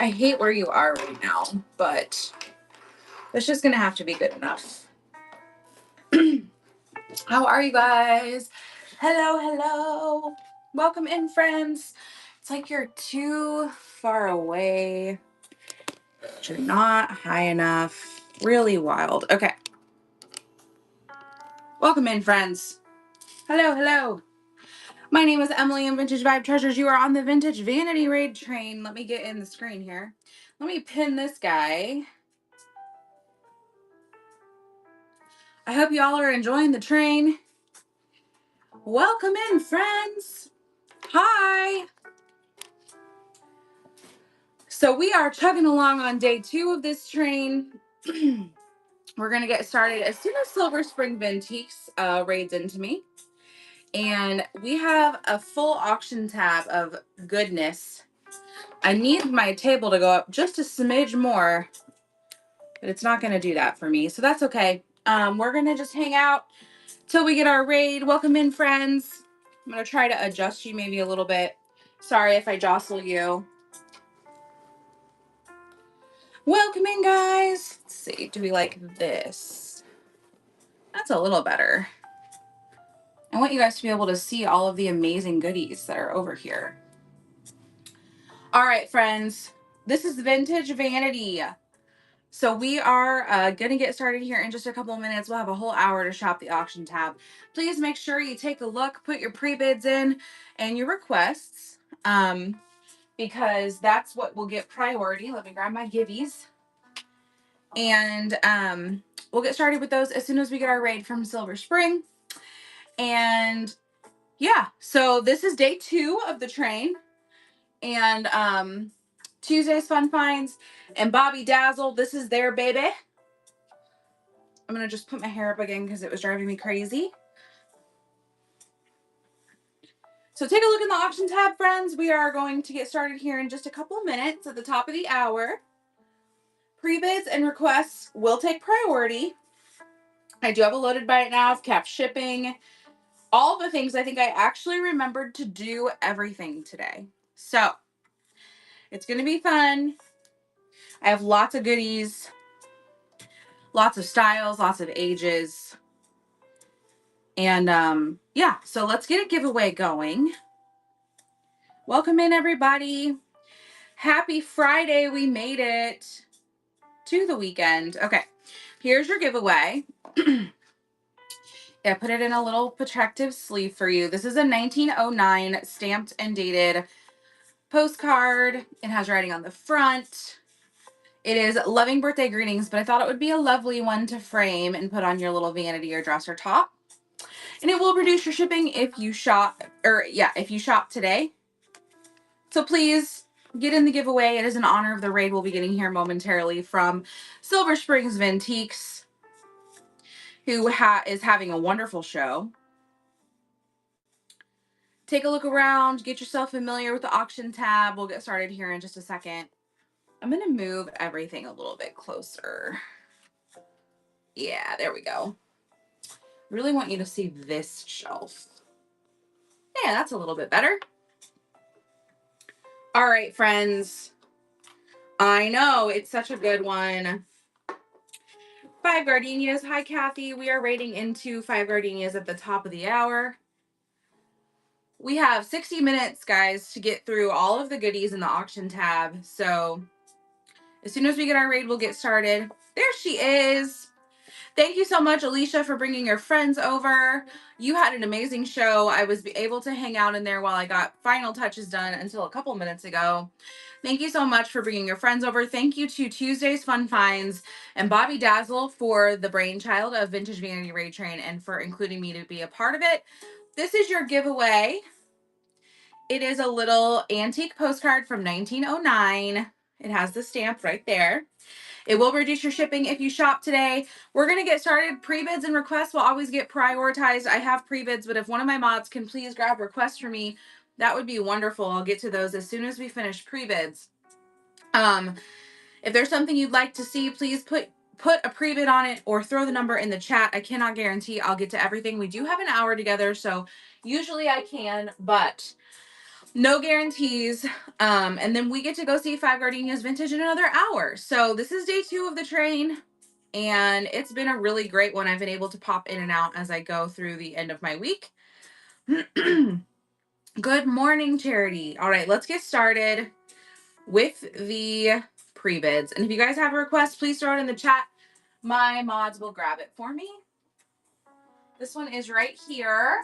I hate where you are right now, but it's just gonna have to be good enough. How are you guys? Hello, hello. Welcome in, friends. It's like you're too far away. But you're not high enough. Really wild. Okay. Welcome in, friends. Hello, hello. My name is Emily and Vintage Vibe Treasures. You are on the Vintage Vanity Raid train. Let me get in the screen here. Let me pin this guy. I hope y'all are enjoying the train. Welcome in, friends. Hi. So we are chugging along on day 2 of this train. We're going to get started as soon as Silver Spring Vintiques raids into me. And we have a full auction tab of goodness. I need my table to go up just a smidge more, but it's not going to do that for me. So that's okay. We're going to just hang out till we get our raid. Welcome in, friends. I'm going to try to adjust you maybe a little bit. Sorry if I jostle you. Welcome in, guys. Let's see. Do we like this? That's a little better. I want you guys to be able to see all of the amazing goodies that are over here. All right, friends. This is Vintage Vanity. So we are going to get started here in just a couple of minutes. We'll have a whole hour to shop the auction tab. Please make sure you take a look, put your pre-bids in and your requests, because that's what will get priority. Let me grab my givvies. And we'll get started with those as soon as we get our raid from Silver Spring. And yeah, so this is day 2 of the train. And Tuesday's Fun Finds and Bobby Dazzle, this is their baby. I'm going to just put my hair up again because it was driving me crazy. So take a look in the auction tab, friends. We are going to get started here in just a couple of minutes at the top of the hour. Pre-bids and requests will take priority. I do have a loaded by it now of cap shipping. All the things. I think I actually remembered to do everything today. So it's going to be fun. I have lots of goodies, lots of styles, lots of ages. And yeah, so let's get a giveaway going. Welcome in, everybody. Happy Friday. We made it to the weekend. Okay, here's your giveaway. I put it in a little protective sleeve for you. This is a 1909 stamped and dated postcard. It has writing on the front. It is loving birthday greetings, but I thought it would be a lovely one to frame and put on your little vanity or dresser top. And it will reduce your shipping if you shop, if you shop today. So please get in the giveaway. It is in honor of the raid we'll be getting here momentarily from Silver Springs Vintiques, who is having a wonderful show. Take a look around, get yourself familiar with the auction tab. We'll get started here in just a second. I'm going to move everything a little bit closer. Yeah, there we go. Really want you to see this shelf. Yeah, that's a little bit better. All right, friends. I know, it's such a good one. 5 gardenias. Hi, Kathy. We are raiding into 5 gardenias at the top of the hour. We have 60 minutes, guys, to get through all of the goodies in the auction tab. So as soon as we get our raid, we'll get started. There she is. Thank you so much, Alicia, for bringing your friends over. You had an amazing show. I was able to hang out in there while I got final touches done until a couple minutes ago. Thank you so much for bringing your friends over. Thank you to Tuesday's Fun Finds and Bobby Dazzle for the brainchild of Vintage Vanity Raid Train and for including me to be a part of it. This is your giveaway. It is a little antique postcard from 1909. It has the stamp right there. It will reduce your shipping if you shop today. We're going to get started. Pre-bids and requests will always get prioritized. I have pre-bids, but if one of my mods can please grab requests for me, that would be wonderful. I'll get to those as soon as we finish pre-bids. If there's something you'd like to see, please put a pre-bid on it or throw the number in the chat. I cannot guarantee I'll get to everything. We do have an hour together, so usually I can, but No guarantees. And then we get to go see Five Gardenias Vintage in another hour. So this is day 2 of the train, and it's been a really great one. I've been able to pop in and out as I go through the end of my week. Good morning, Charity. All right, let's get started with the pre-bids. And if you guys have a request, please throw it in the chat. My mods will grab it for me. This one is right here.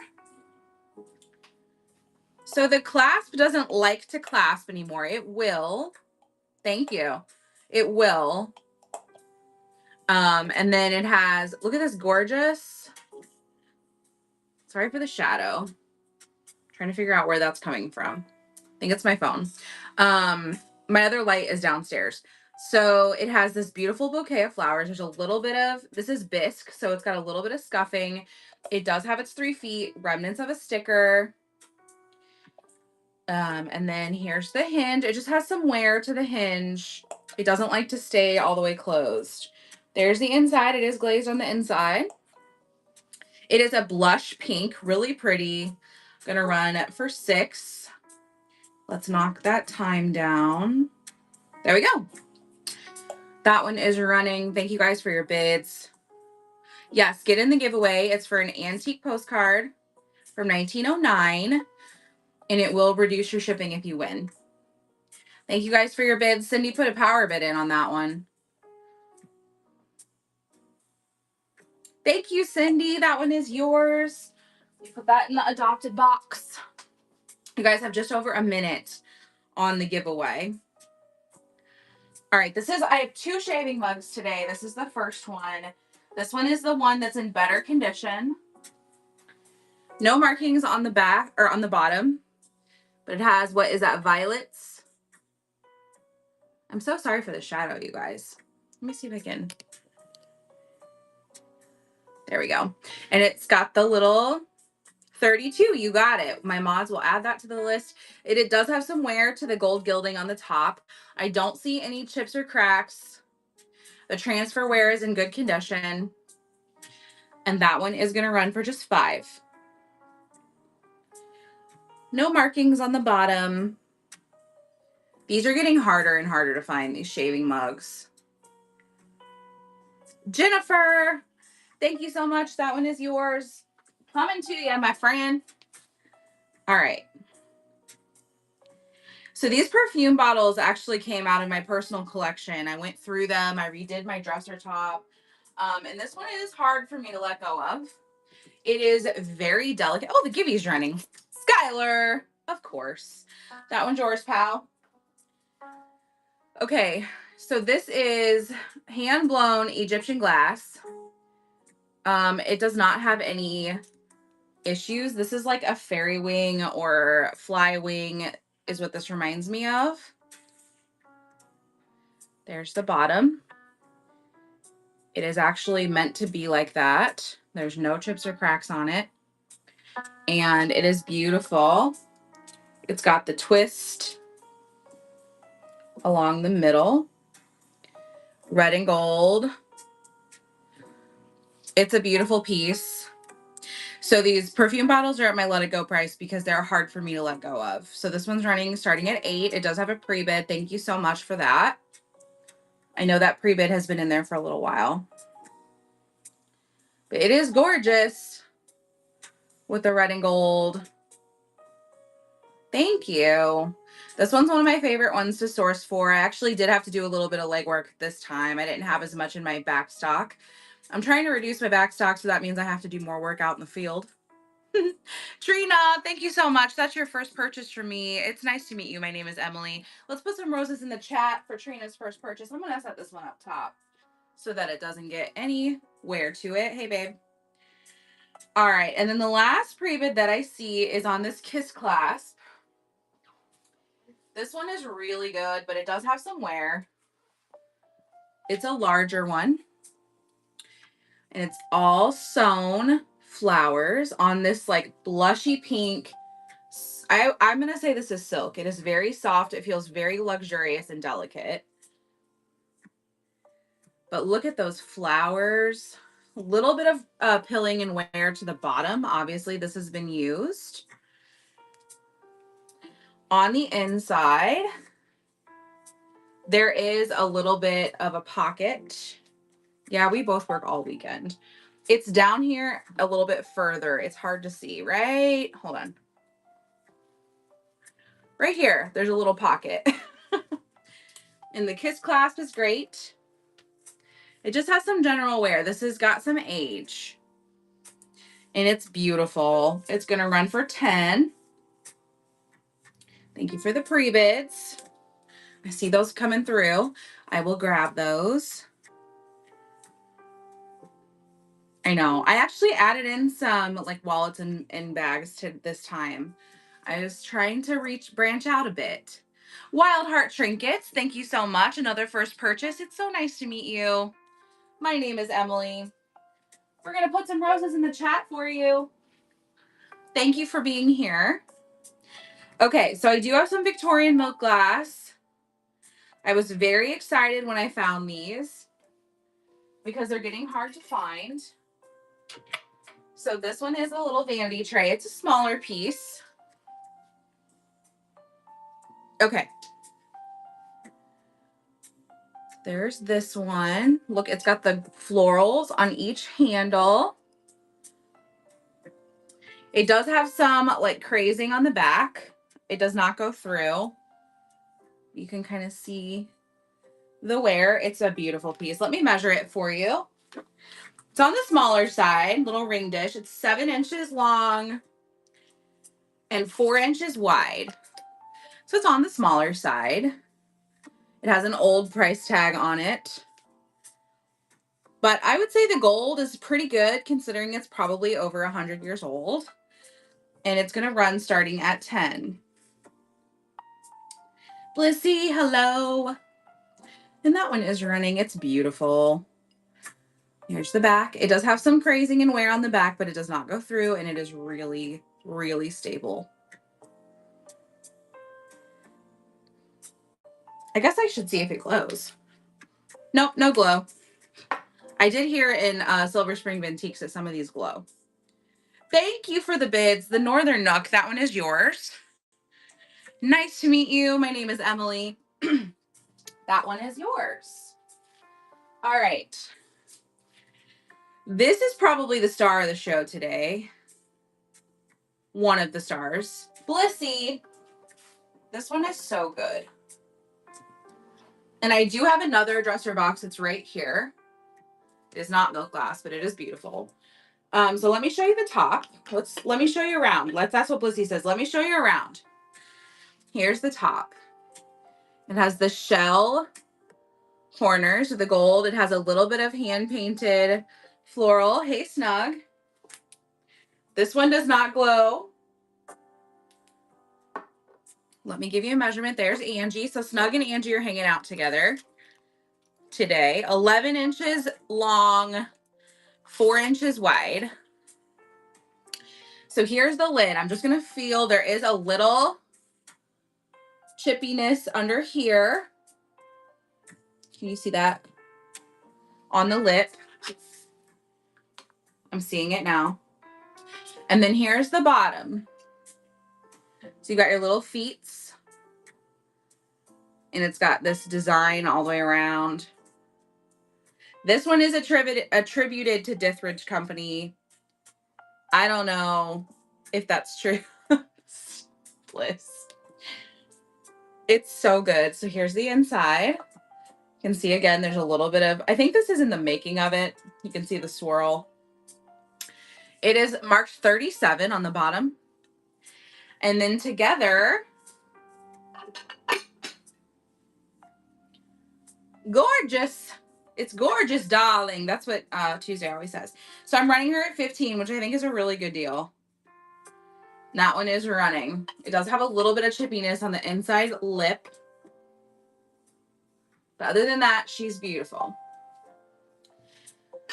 So the clasp doesn't like to clasp anymore. It will. Thank you. It will. And then it has, look at this gorgeous. Sorry for the shadow. Trying to figure out where that's coming from. I think it's my phone. My other light is downstairs. So it has this beautiful bouquet of flowers. There's a little bit of, this is bisque, so it's got a little bit of scuffing. It does have its 3 feet, remnants of a sticker. And then here's the hinge. It just has some wear to the hinge. It doesn't like to stay all the way closed. There's the inside. It is glazed on the inside. It is a blush pink, really pretty. I'm gonna run for 6. Let's knock that time down. There we go. That one is running. Thank you guys for your bids. Yes, get in the giveaway. It's for an antique postcard from 1909, and it will reduce your shipping if you win. Thank you guys for your bids. Cindy put a power bid in on that one. Thank you, Cindy. That one is yours. Put that in the adopted box. You guys have just over a minute on the giveaway. All right, I have 2 shaving mugs today. This is the first one. This one is the one that's in better condition. No markings on the back or on the bottom, but it has, what is that, violets? I'm so sorry for the shadow, you guys. Let me see if I can. There we go. And it's got the little 32. You got it. My mods will add that to the list. It does have some wear to the gold gilding on the top. I don't see any chips or cracks. The transfer wear is in good condition. And that one is going to run for just 5. No markings on the bottom. These are getting harder and harder to find, these shaving mugs. Jennifer, thank you so much. That one is yours. Coming to you, my friend. All right. So these perfume bottles actually came out of my personal collection. I went through them. I redid my dresser top. And this one is hard for me to let go of. It is very delicate. Oh, the Gibby's running. Skylar, of course. That one's yours, pal. Okay, so this is hand-blown Egyptian glass. It does not have any issues. This is like a fairy wing or fly wing is what this reminds me of. There's the bottom. It is actually meant to be like that. There's no chips or cracks on it. And it is beautiful. It's got the twist along the middle. Red and gold. It's a beautiful piece. So these perfume bottles are at my let it go price because they're hard for me to let go of. So this one's running starting at 8. It does have a pre-bid. Thank you so much for that. I know that pre-bid has been in there for a little while. But it is gorgeous with the red and gold. Thank you. This one's one of my favorite ones to source for. I actually did have to do a little bit of legwork this time. I didn't have as much in my back stock. I'm trying to reduce my back stock, so that means I have to do more work out in the field. Trina, thank you so much. That's your first purchase from me. It's nice to meet you. My name is Emily. Let's put some roses in the chat for Trina's first purchase. I'm going to set this one up top so that it doesn't get any wear to it. Hey, babe. All right. And then the last pre-bid that I see is on this Kiss clasp. This one is really good, but it does have some wear. It's a larger one. And it's all sewn flowers on this like blushy pink. I'm going to say this is silk. It is very soft. It feels very luxurious and delicate. But look at those flowers. A little bit of pilling and wear to the bottom. Obviously, this has been used. On the inside, there is a little bit of a pocket. Yeah, we both work all weekend. It's down here a little bit further. It's hard to see, right? Hold on. Right here, there's a little pocket. And the kiss clasp is great. It just has some general wear. This has got some age. And it's beautiful. It's going to run for 10. Thank you for the pre-bids. I see those coming through. I will grab those. I know. I actually added in some like wallets and bags to this time. I was trying to branch out a bit. Wild Heart Trinkets, thank you so much. Another first purchase. It's so nice to meet you. My name is Emily. We're going to put some roses in the chat for you. Thank you for being here. Okay, so I do have some Victorian milk glass. I was very excited when I found these because they're getting hard to find. So this one is a little vanity tray. It's a smaller piece. Okay. There's this one. Look, it's got the florals on each handle. It does have some like crazing on the back. It does not go through. You can kind of see the wear. It's a beautiful piece. Let me measure it for you. It's on the smaller side, little ring dish. It's 7 inches long and 4 inches wide. So it's on the smaller side. It has an old price tag on it. But I would say the gold is pretty good considering it's probably over 100 years old. And it's going to run starting at 10. Blissy, hello. And that one is running. It's beautiful. Here's the back. It does have some crazing and wear on the back, but it does not go through, and it is really, really stable. I guess I should see if it glows. Nope, no glow. I did hear in Silver Spring Vintiques that some of these glow. Thank you for the bids. The Northern Nook, that one is yours. Nice to meet you. My name is Emily. That one is yours. All right. This is probably the star of the show today. One of the stars. Blissy. This one is so good. And I do have another dresser box. It's right here. It is not milk glass, but it is beautiful. So let me show you the top. Let me show you around. That's what Blissy says. Let me show you around. Here's the top. It has the shell corners with the gold. It has a little bit of hand-painted floral. Hey, Snug. This one does not glow. Let me give you a measurement. There's Angie. So Snug and Angie are hanging out together today. 11 inches long, 4 inches wide. So here's the lid. I'm just going to feel there is a little chippiness under here. Can you see that? On the lip. I'm seeing it now. And then here's the bottom. So you got your little feet. And it's got this design all the way around. This one is attributed to Dithridge Company. I don't know if that's true. Bliss. It's so good. So here's the inside. You can see again, there's a little bit of, I think this is in the making of it. You can see the swirl. It is marked 37 on the bottom. And then together, gorgeous. It's gorgeous, darling. That's what Tuesday always says. So I'm running her at 15, which I think is a really good deal. That one is running. It does have a little bit of chippiness on the inside lip. But other than that, she's beautiful.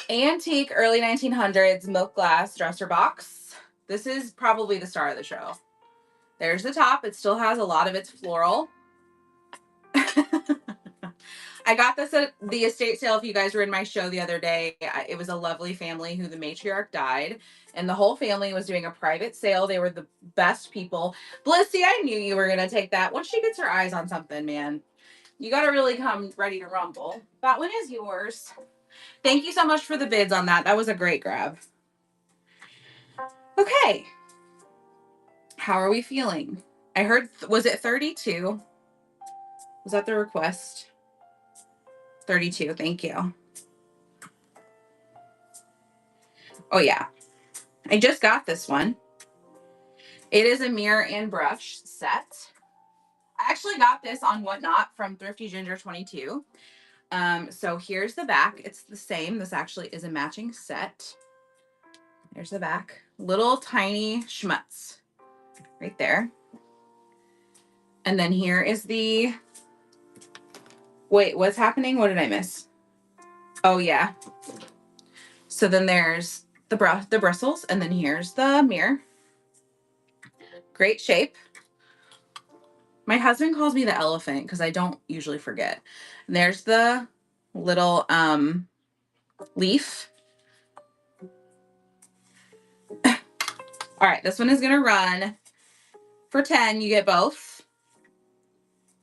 Antique early 1900s milk glass dresser box. This is probably the star of the show. There's the top. It still has a lot of its floral. I got this at the estate sale. If you guys were in my show the other day, it was a lovely family who the matriarch died, and the whole family was doing a private sale. They were the best people. Blissy, I knew you were going to take that. Once she gets her eyes on something, man, you got to really come ready to rumble. That one is yours. Thank you so much for the bids on that. That was a great grab. Okay. How are we feeling? I heard, was it 32? Was that the request? 32, thank you. Oh yeah, I just got this one. It is a mirror and brush set. I actually got this on Whatnot from Thrifty Ginger 22. So here's the back. It's the same. This actually is a matching set. There's the back. Little tiny schmutz right there. And then here is the, wait, what's happening? What did I miss? Oh yeah. So then there's the bristles, and then here's the mirror. Great shape. My husband calls me the elephant because I don't usually forget. And there's the little leaf. All right, this one is gonna run for 10. You get both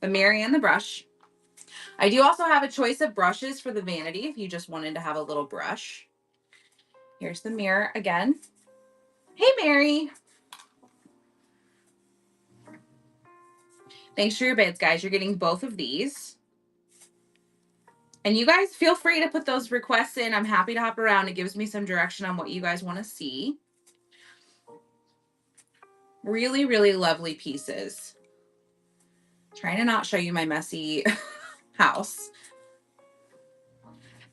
the mirror and the brush. I do also have a choice of brushes for the vanity if you just wanted to have a little brush. Here's the mirror again. Hey, Mary. Thanks for your bids, guys. You're getting both of these. And you guys feel free to put those requests in. I'm happy to hop around. It gives me some direction on what you guys want to see. Really, really lovely pieces. Trying to not show you my messy house.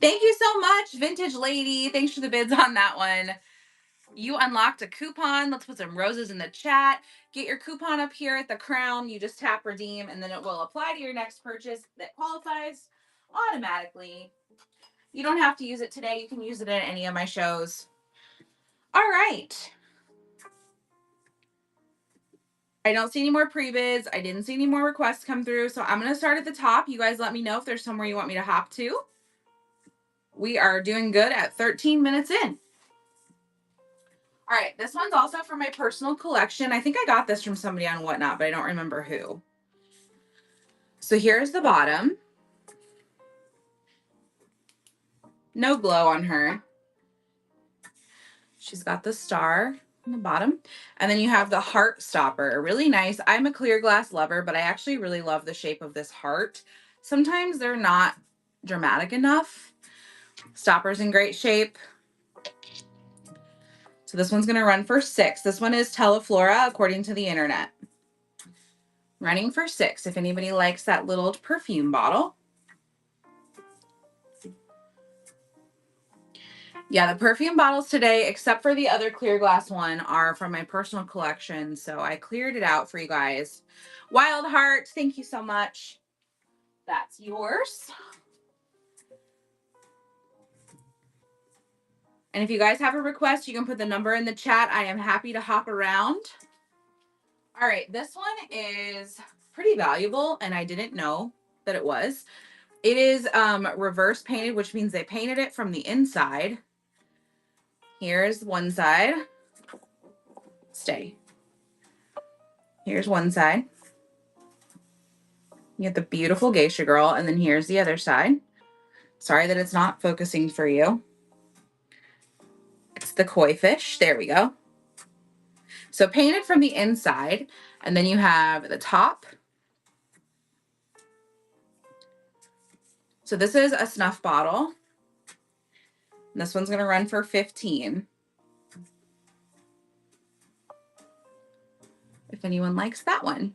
Thank you so much, Vintage Lady. Thanks for the bids on that one. You unlocked a coupon. Let's put some roses in the chat. Get your coupon up here at the crown. You just tap redeem, and then it will apply to your next purchase that qualifies automatically. You don't have to use it today. You can use it at any of my shows. All right. I don't see any more pre-bids. I didn't see any more requests come through. So I'm going to start at the top. You guys let me know if there's somewhere you want me to hop to. We are doing good at 13 minutes in. All right, this one's also from my personal collection. I think I got this from somebody on Whatnot, but I don't remember who. So here's the bottom. No glow on her. She's got the star on the bottom. And then you have the heart stopper. Really nice. I'm a clear glass lover, but I actually really love the shape of this heart. Sometimes they're not dramatic enough. Stopper's in great shape. So this one's going to run for $6. This one is Teleflora, according to the internet. Running for $6 if anybody likes that little perfume bottle. Yeah, the perfume bottles today, except for the other clear glass one, are from my personal collection. So I cleared it out for you guys. Wild Heart, thank you so much. That's yours. And if you guys have a request, you can put the number in the chat. I am happy to hop around. All right, this one is pretty valuable, and I didn't know that it was. It is reverse painted, which means they painted it from the inside. Here's one side. Stay. Here's one side. You get the beautiful geisha girl, and then here's the other side. Sorry that it's not focusing for you. It's the koi fish. There we go. So painted from the inside, and then you have the top. So this is a snuff bottle. This one's going to run for $15. If anyone likes that one.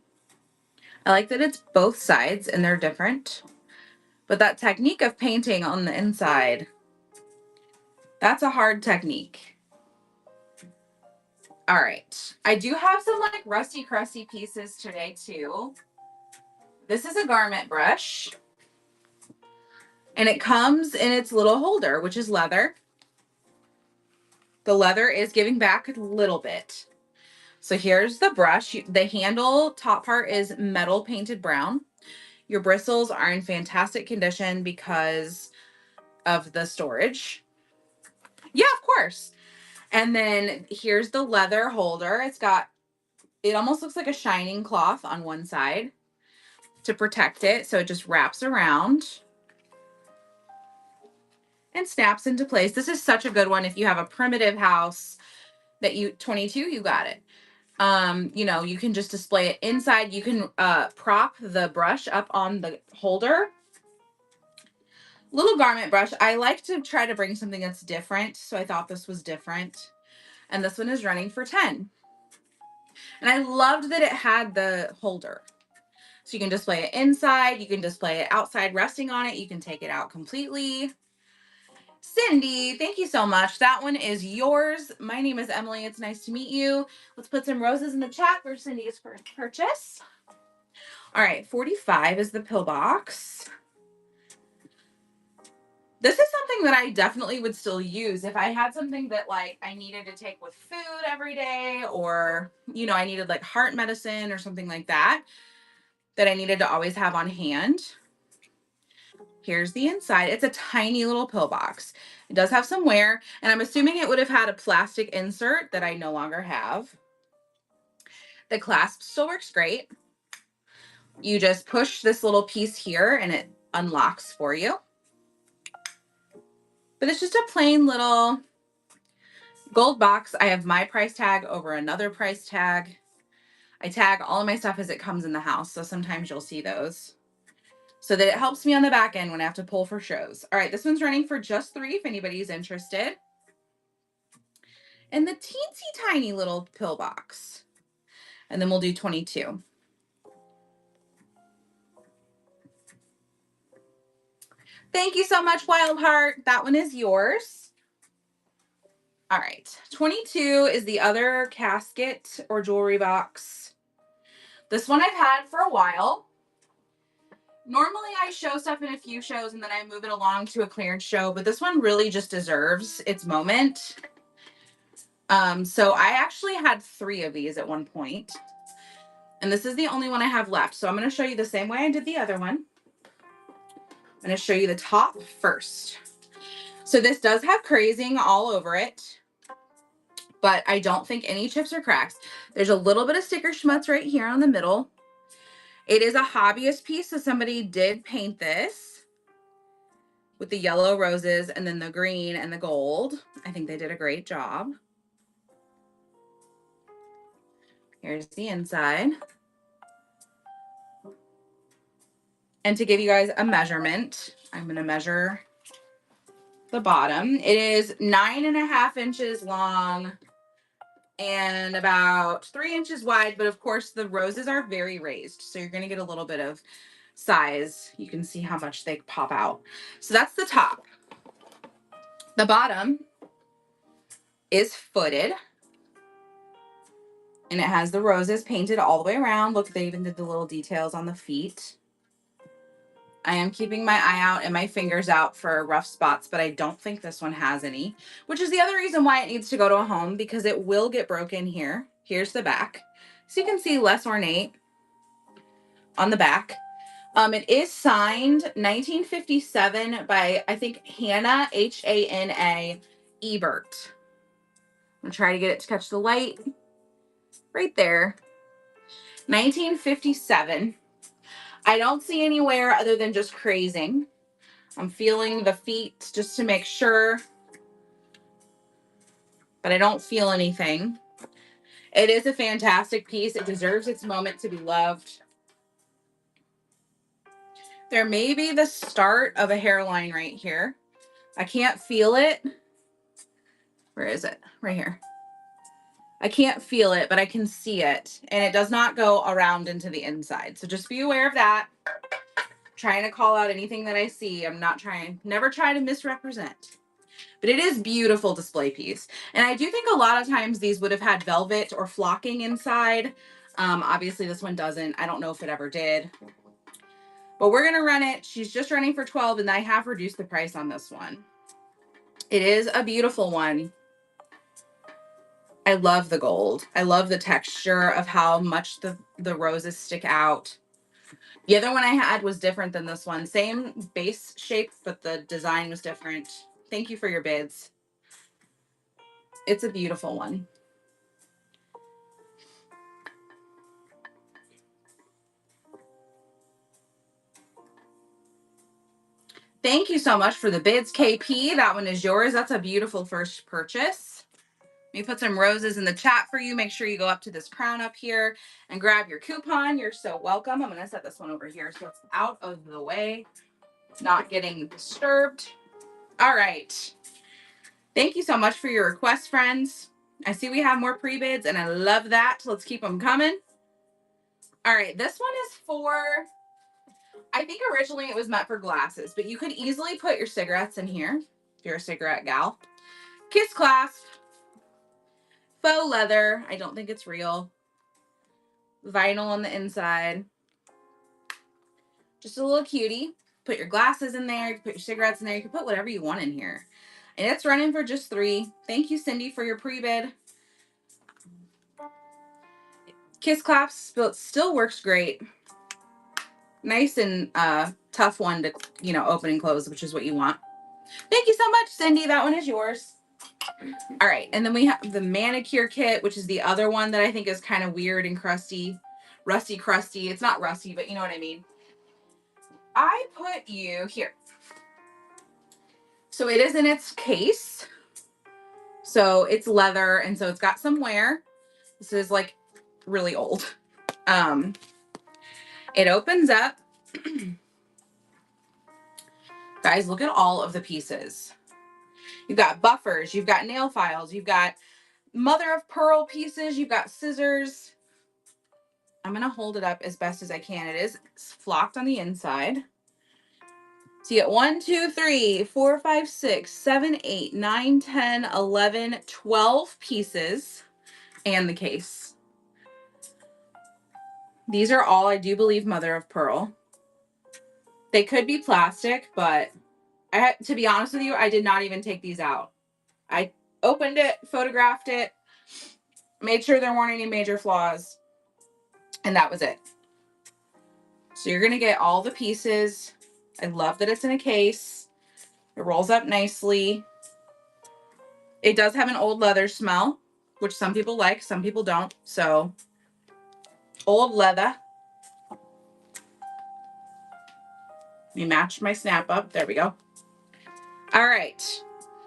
I like that it's both sides and they're different. But that technique of painting on the inside, that's a hard technique. All right. I do have some like rusty crusty pieces today too. This is a garment brush. And it comes in its little holder, which is leather. The leather is giving back a little bit. So here's the brush. The handle top part is metal painted brown. Your bristles are in fantastic condition because of the storage. Yeah, of course. And then here's the leather holder. It almost looks like a shining cloth on one side to protect it. So it just wraps around and snaps into place. This is such a good one if you have a primitive house that 22, you got it. You know, you can just display it inside. You can prop the brush up on the holder. Little garment brush. I like to try to bring something that's different, so I thought this was different. And this one is running for 10. And I loved that it had the holder. So you can display it inside, you can display it outside resting on it, you can take it out completely. Cindy, thank you so much. That one is yours. My name is Emily. It's nice to meet you. Let's put some roses in the chat for Cindy's first purchase. All right, 45 is the pillbox. This is something that I definitely would still use if I had something that like I needed to take with food every day, or, you know, I needed like heart medicine or something like that I needed to always have on hand. Here's the inside. It's a tiny little pillbox. It does have some wear, and I'm assuming it would have had a plastic insert that I no longer have. The clasp still works great. You just push this little piece here and it unlocks for you. But it's just a plain little gold box. I have my price tag over another price tag. I tag all of my stuff as it comes in the house, so sometimes you'll see those, so that it helps me on the back end when I have to pull for shows. All right, this one's running for just 3 if anybody's interested. And the teensy tiny little pillbox. And then we'll do 22. Thank you so much, Wild Heart. That one is yours. All right, 22 is the other casket or jewelry box. This one I've had for a while. Normally I show stuff in a few shows and then I move it along to a clearance show, but this one really just deserves its moment. So I actually had 3 of these at one point, and this is the only one I have left. So I'm going to show you the same way I did the other one. I'm going to show you the top first. So this does have crazing all over it, but I don't think any chips or cracks. There's a little bit of sticker schmutz right here on the middle. It is a hobbyist piece, so somebody did paint this with the yellow roses and then the green and the gold. I think they did a great job. Here's the inside. And to give you guys a measurement, I'm going to measure the bottom. It is 9.5 inches long and about 3 inches wide, but of course the roses are very raised, so you're going to get a little bit of size. You can see how much they pop out. So that's the top. The bottom is footed, and it has the roses painted all the way around. Look, they even did the little details on the feet. I am keeping my eye out and my fingers out for rough spots, but I don't think this one has any, which is the other reason why it needs to go to a home, because it will get broken here. Here's the back. So you can see less ornate on the back. It is signed 1957 by, I think, Hannah, Hana Ebert. I'm going to try to get it to catch the light right there. 1957. I don't see anywhere other than just crazing. I'm feeling the feet just to make sure, but I don't feel anything. It is a fantastic piece. It deserves its moment to be loved. There may be the start of a hairline right here. I can't feel it. Where is it? Right here. I can't feel it, but I can see it. And it does not go around into the inside. So just be aware of that. Trying to call out anything that I see. I'm not trying, never try to misrepresent. But it is beautiful display piece. And I do think a lot of times these would have had velvet or flocking inside. Obviously this one doesn't. I don't know if it ever did. But we're going to run it. She's just running for 12, and I have reduced the price on this one. It is a beautiful one. I love the gold. I love the texture of how much the roses stick out. The other one I had was different than this one. Same base shape, but the design was different. Thank you for your bids. It's a beautiful one. Thank you so much for the bids, KP. That one is yours. That's a beautiful first purchase. Let me put some roses in the chat for you. Make sure you go up to this crown up here and grab your coupon. You're so welcome. I'm going to set this one over here so it's out of the way, not getting disturbed. All right. Thank you so much for your request, friends. I see we have more pre-bids, and I love that. Let's keep them coming. All right. This one is for, I think originally it was meant for glasses, but you could easily put your cigarettes in here if you're a cigarette gal. Kiss clasp. Faux leather. I don't think it's real. Vinyl on the inside. Just a little cutie. Put your glasses in there. You can put your cigarettes in there. You can put whatever you want in here. And it's running for just $3. Thank you, Cindy, for your pre-bid. Kiss clasp still works great. Nice and tough one to, open and close, which is what you want. Thank you so much, Cindy. That one is yours. All right. And then we have the manicure kit, which is the other one that I think is kind of weird and crusty. Rusty, crusty. It's not rusty, but you know what I mean. I put you here. So it is in its case. So it's leather, and so it's got some wear. This is like really old. It opens up. Guys, look at all of the pieces. You've got buffers, you've got nail files, you've got mother of pearl pieces, you've got scissors. I'm going to hold it up as best as I can. It is flocked on the inside. So you get 1, 2, 3, 4, 5, 6, 7, 8, 9, 10, 11, 12 pieces and the case. These are all, I do believe, mother of pearl. They could be plastic, but to be honest with you, I did not even take these out. I opened it, photographed it, made sure there weren't any major flaws, and that was it. So you're going to get all the pieces. I love that it's in a case. It rolls up nicely. It does have an old leather smell, which some people like, some people don't. So old leather. Let me match my snap up. There we go. All right.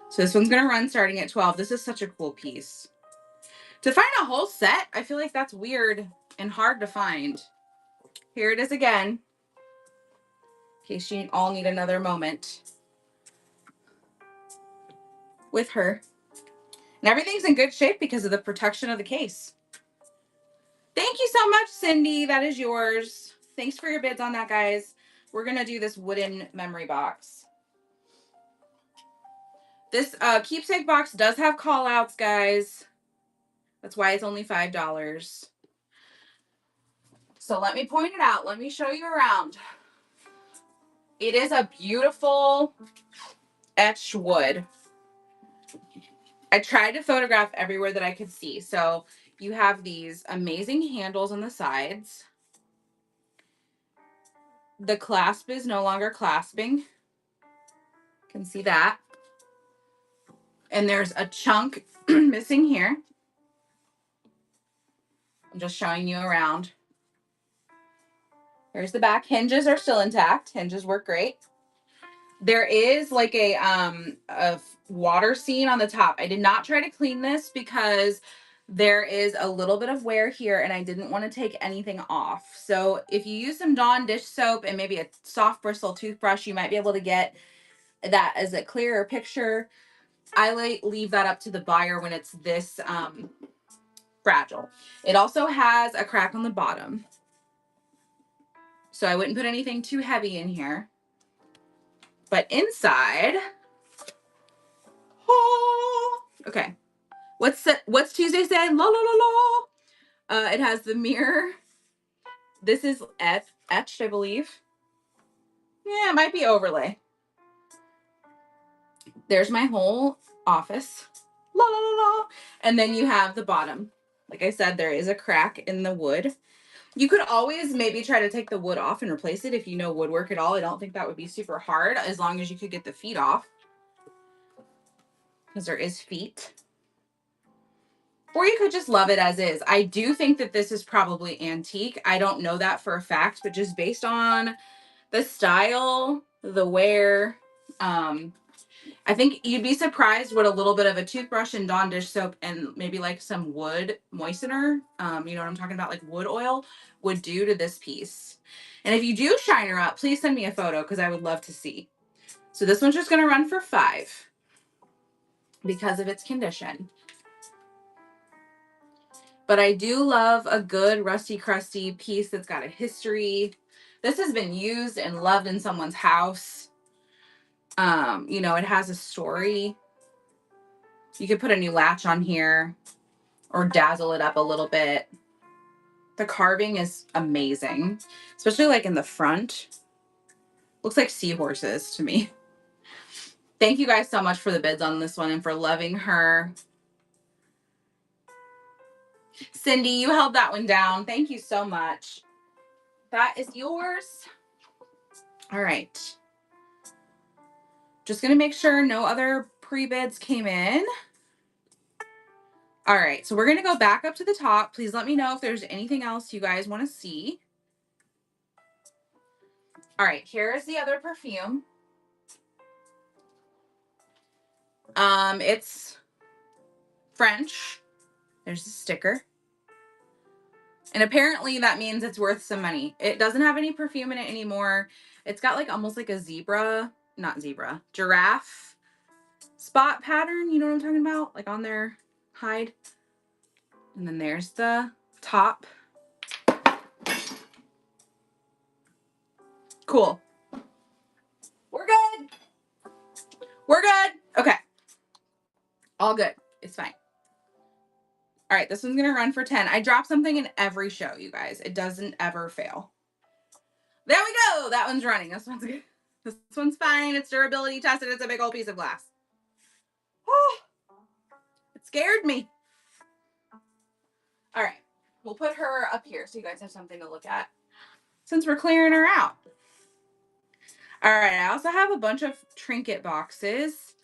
So this one's going to run starting at 12. This is such a cool piece. To find a whole set, I feel like that's weird and hard to find. Here it is again, in case you all need another moment with her. And everything's in good shape because of the protection of the case. Thank you so much, Cindy. That is yours. Thanks for your bids on that, guys. We're going to do this wooden memory box. This keepsake box does have call outs, guys. That's why it's only $5. So let me point it out. Let me show you around. It is a beautiful etched wood. I tried to photograph everywhere that I could see. So you have these amazing handles on the sides. The clasp is no longer clasping. You can see that. And there's a chunk missing here. I'm just showing you around. Here's the back. Hinges are still intact. Hinges work great. There is like a water scene on the top. I did not try to clean this because there is a little bit of wear here and I didn't want to take anything off. So if you use some Dawn dish soap and maybe a soft bristle toothbrush, you might be able to get that as a clearer picture. I leave that up to the buyer when it's this fragile. It also has a crack on the bottom. So I wouldn't put anything too heavy in here. But inside, oh, okay. What's Tuesday say? La la la la. It has the mirror. This is etched, I believe. Yeah, it might be overlay. There's my whole office. La la la la. And then you have the bottom. Like I said, there is a crack in the wood. You could always maybe try to take the wood off and replace it if you know woodwork at all. I don't think that would be super hard as long as you could get the feet off, because there is feet. Or you could just love it as is. I do think that this is probably antique. I don't know that for a fact, but just based on the style, the wear, I think you'd be surprised what a little bit of a toothbrush and Dawn dish soap and maybe like some wood moistener, you know what I'm talking about, like wood oil, would do to this piece. And if you do shine her up, please send me a photo because I would love to see. So this one's just going to run for $5 because of its condition. But I do love a good rusty crusty piece that's got a history. This has been used and loved in someone's house. You know, it has a story. You could put a new latch on here or dazzle it up a little bit. The carving is amazing, especially like in the front. Looks like seahorses to me. Thank you guys so much for the bids on this one and for loving her. Cindy, you held that one down. Thank you so much. That is yours. All right. Just going to make sure no other pre-bids came in. All right, so we're going to go back up to the top. Please let me know if there's anything else you guys want to see. All right, here is the other perfume. It's French. There's the sticker. And apparently that means it's worth some money. It doesn't have any perfume in it anymore. It's got like almost like a giraffe spot pattern. You know what I'm talking about? Like on their hide. And then there's the top. Cool. We're good. We're good. Okay. All good. It's fine. All right, this one's going to run for 10. I drop something in every show, you guys. It doesn't ever fail. There we go. That one's running. This one's good. This one's fine. It's durability tested. It's a big old piece of glass. Oh, it scared me. All right, we'll put her up here so you guys have something to look at since we're clearing her out. All right, I also have a bunch of trinket boxes.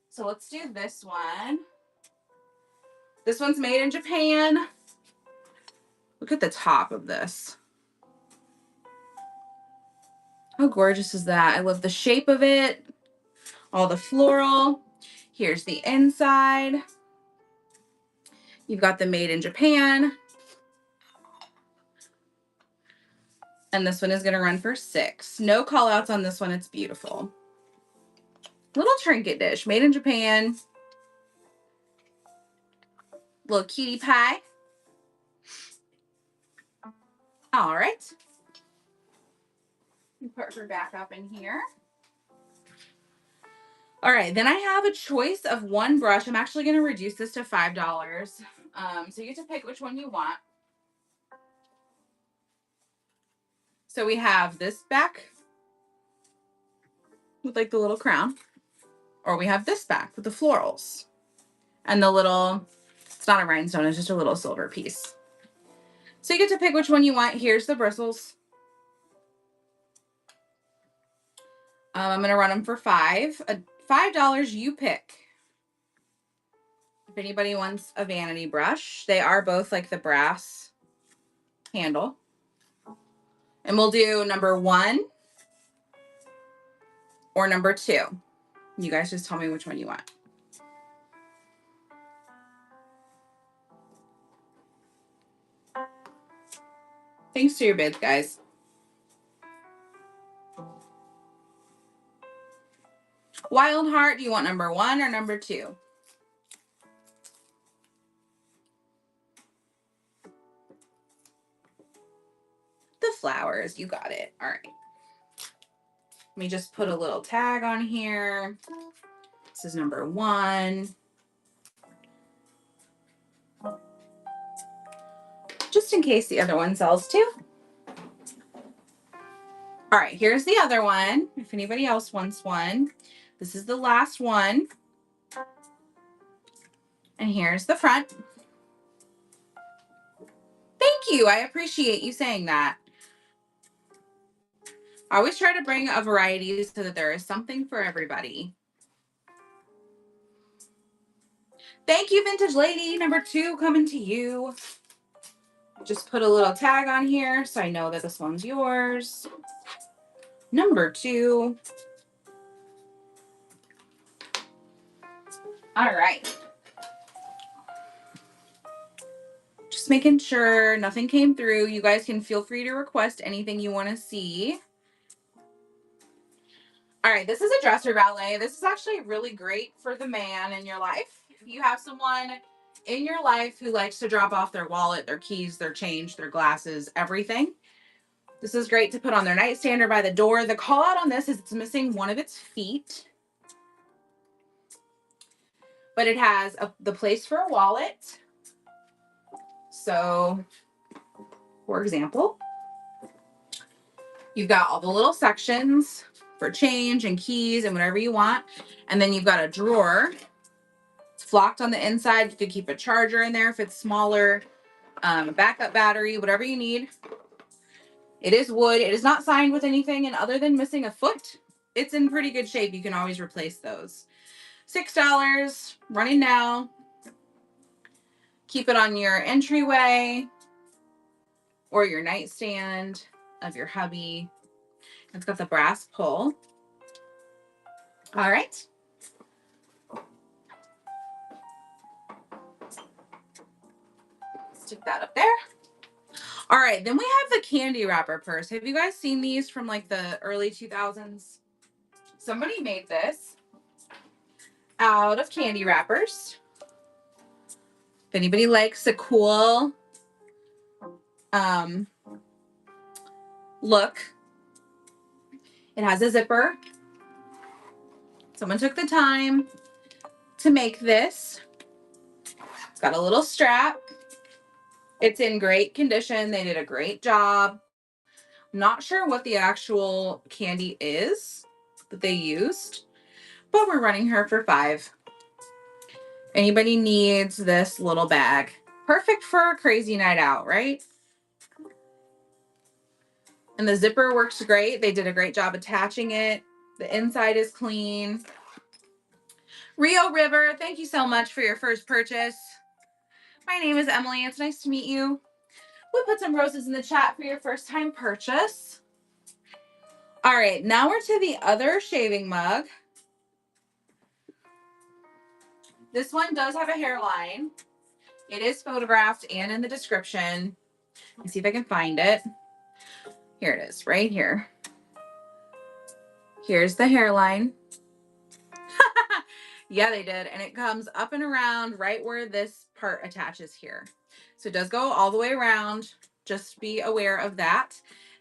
So let's do this one. This one's made in Japan. Look at the top of this. How gorgeous is that? I love the shape of it. All the floral. Here's the inside. You've got the made in Japan. And this one is going to run for $6. No call outs on this one. It's beautiful. Little trinket dish made in Japan. Little cutie pie. All right. Put her back up in here. All right, then I have a choice of one brush. I'm actually going to reduce this to $5. So you get to pick which one you want. So we have this back with like the little crown, or we have this back with the florals and the little, it's not a rhinestone, it's just a little silver piece. So you get to pick which one you want. Here's the bristles. I'm going to run them for $5. You pick. If anybody wants a vanity brush, they are both like the brass handle. And we'll do number 1 or number 2. You guys just tell me which one you want. Thanks to your bids, guys. Wild Heart, do you want number 1 or number 2? The flowers, you got it. All right. Let me just put a little tag on here. This is number 1. Just in case the other one sells too. All right, here's the other one. If anybody else wants one. This is the last one. And here's the front. Thank you. I appreciate you saying that. I always try to bring a variety so that there is something for everybody. Thank you, Vintage Lady. Number 2 coming to you. Just put a little tag on here so I know that this one's yours. Number 2. All right. Just making sure nothing came through. You guys can feel free to request anything you want to see. All right, this is a dresser ballet. This is actually really great for the man in your life. If you have someone in your life who likes to drop off their wallet, their keys, their change, their glasses, everything, this is great to put on their nightstand or by the door. The call out on this is it's missing one of its feet, but it has the place for a wallet. So, for example, you've got all the little sections for change and keys and whatever you want. And then you've got a drawer. It's flocked on the inside. You could keep a charger in there if it's smaller, a backup battery, whatever you need. It is wood. It is not signed with anything. And other than missing a foot, it's in pretty good shape. You can always replace those. $6 running now. Keep it on your entryway or your nightstand of your hubby. It's got the brass pull. All right. Stick that up there. All right, then we have the candy wrapper purse. Have you guys seen these from like the early 2000s? Somebody made this out of candy wrappers. If anybody likes a cool look, it has a zipper. Someone took the time to make this. It's got a little strap. It's in great condition. They did a great job. Not sure what the actual candy is that they used, but we're running her for $5. Anybody needs this little bag. Perfect for a crazy night out, right? And the zipper works great. They did a great job attaching it. The inside is clean. Rio River, thank you so much for your first purchase. My name is Emily. It's nice to meet you. We'll put some roses in the chat for your first time purchase. All right, now we're to the other shaving mug. This one does have a hairline. It is photographed and in the description. Let me see if I can find it. Here it is, right here. Here's the hairline. Yeah, they did. And it comes up and around right where this part attaches here. So it does go all the way around. Just be aware of that.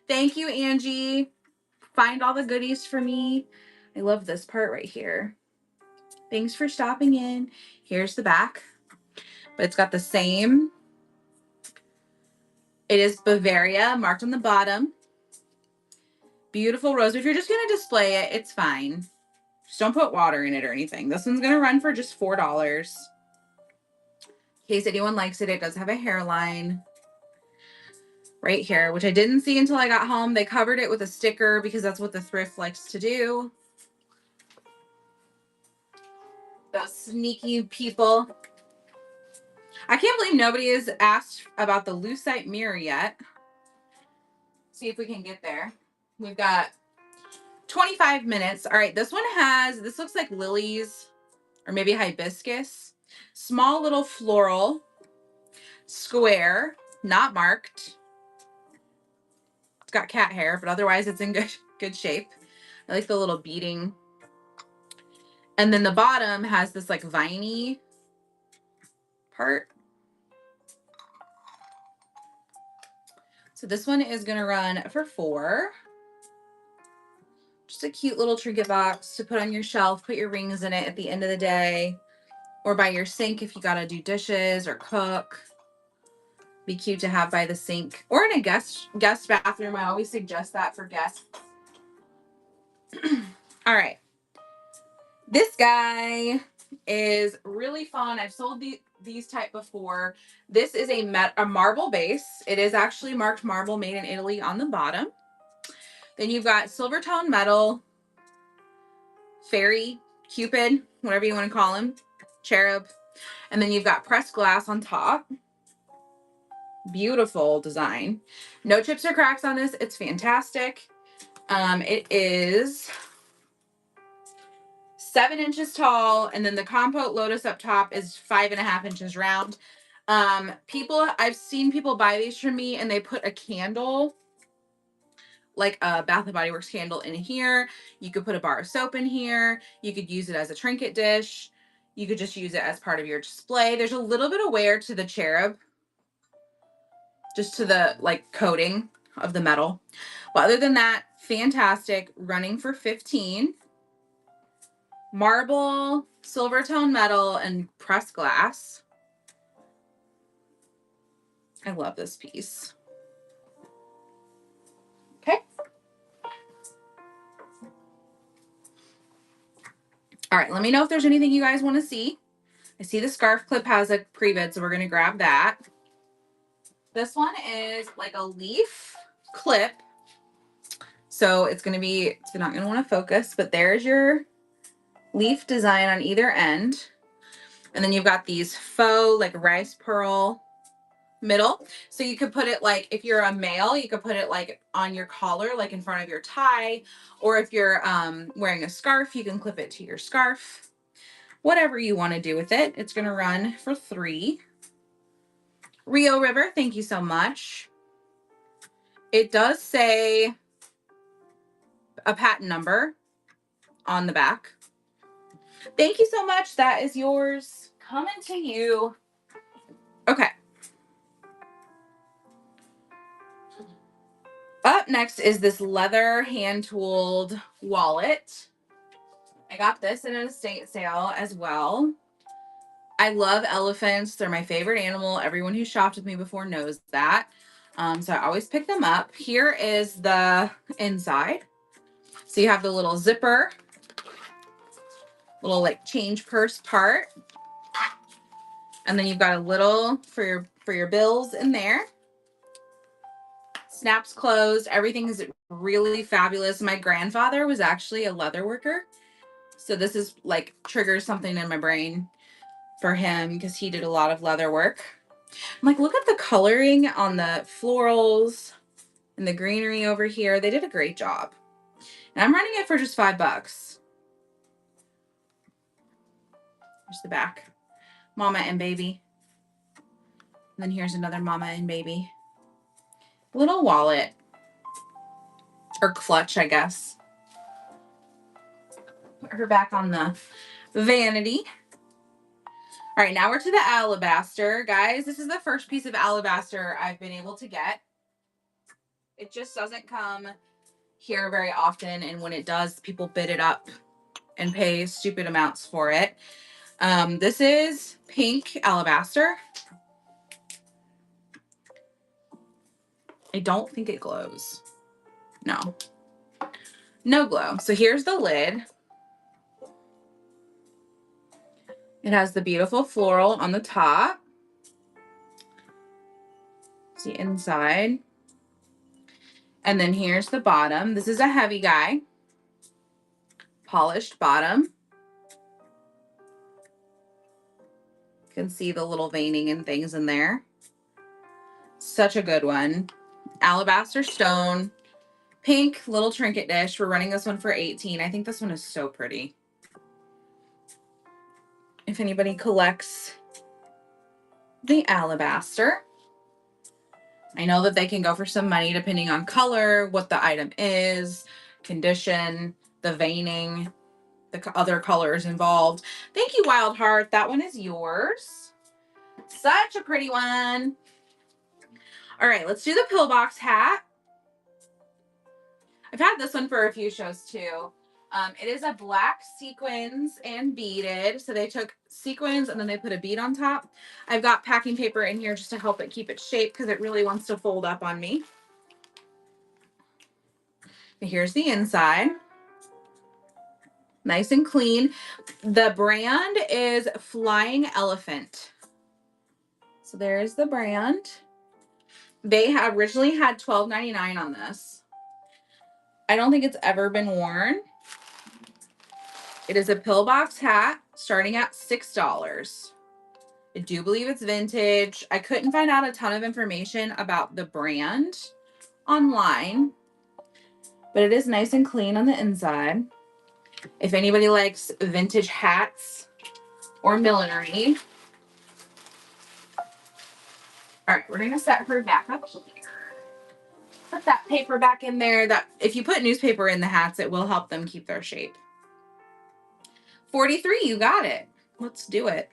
Thank you, Angie. Find all the goodies for me. I love this part right here. Thanks for stopping in. Here's the back. But it's got the same. It is Bavaria marked on the bottom. Beautiful rose. If you're just going to display it, it's fine. Just don't put water in it or anything. This one's going to run for just $4. In case anyone likes it, it does have a hairline right here, which I didn't see until I got home. They covered it with a sticker because that's what the thrift likes to do. Those sneaky people. I can't believe nobody has asked about the lucite mirror yet. See if we can get there. We've got 25 minutes. All right, this one has, this looks like lilies or maybe hibiscus. Small little floral, square, not marked. It's got cat hair, but otherwise it's in good shape. I like the little beading. And then the bottom has this like viney part. So this one is going to run for $4. Just a cute little trinket box to put on your shelf, put your rings in it at the end of the day, or by your sink if you got to do dishes or cook. Be cute to have by the sink or in a guest bathroom. I always suggest that for guests. All right. This guy is really fun. I've sold these type before. This is a marble base. It is actually marked marble, made in Italy on the bottom. Then you've got silver tone metal, fairy, cupid, whatever you want to call him, cherub. And then you've got pressed glass on top. Beautiful design. No chips or cracks on this. It's fantastic. It is 7 inches tall, and then the compote lotus up top is 5.5 inches round. I've seen people buy these from me, and they put a candle, like a Bath and Body Works candle, in here. You could put a bar of soap in here. You could use it as a trinket dish. You could just use it as part of your display. There's a little bit of wear to the cherub, just to the like coating of the metal. But other than that, fantastic. Running for 15. Marble, silver tone metal, and pressed glass. I love this piece. Okay. All right, let me know if there's anything you guys want to see. I see the scarf clip has a pre-bid, so we're going to grab that. This one is like a leaf clip. So it's not going to want to focus, but there's your leaf design on either end. And then you've got these faux like rice pearl middle. So you could put it like, if you're a male, you could put it like on your collar, like in front of your tie. Or if you're wearing a scarf, you can clip it to your scarf. Whatever you want to do with it. It's going to run for 3. Rio River, thank you so much. It does say a patent number on the back. Thank you so much. That is yours. Coming to you. Okay. Up next is this leather hand-tooled wallet. I got this in an estate sale as well. I love elephants. They're my favorite animal. Everyone who shopped with me before knows that. So I always pick them up. Here is the inside. So you have the little zipper, little like change purse part. And then you've got a little for your bills in there. Snaps closed. Everything is really fabulous. My grandfather was actually a leather worker. So this is like triggers something in my brain for him because he did a lot of leather work. I'm like, look at the coloring on the florals and the greenery over here. They did a great job. And I'm running it for just $5. Here's the back. Mama and baby. And then here's another mama and baby. Little wallet. Or clutch, I guess. Put her back on the vanity. All right, now we're to the alabaster. Guys, this is the first piece of alabaster I've been able to get. It just doesn't come here very often, and when it does, people bid it up and pay stupid amounts for it. This is pink alabaster. I don't think it glows. No glow. So here's the lid. It has the beautiful floral on the top. See inside. And then here's the bottom. This is a heavy guy. Polished bottom. You can see the little veining and things in there. Such a good one. Alabaster stone. Pink little trinket dish. We're running this one for 18. I think this one is so pretty. If anybody collects the alabaster, I know that they can go for some money depending on color, what the item is, condition, the veining, the other colors involved. Thank you, Wild Heart. That one is yours. Such a pretty one. All right, let's do the pillbox hat. I've had this one for a few shows too. It is a black sequins and beaded. So they took sequins and then they put a bead on top. I've got packing paper in here just to help it keep its shape because it really wants to fold up on me. But here's the inside. Nice and clean. The brand is Flying Elephant. So there's the brand. They had originally had $12.99 on this. I don't think it's ever been worn. It is a pillbox hat starting at $6. I do believe it's vintage. I couldn't find out a ton of information about the brand online, but it is nice and clean on the inside. If anybody likes vintage hats or millinery. All right, we're gonna set her back up here. Put that paper back in there. That if you put newspaper in the hats, it will help them keep their shape. 43, you got it. Let's do it.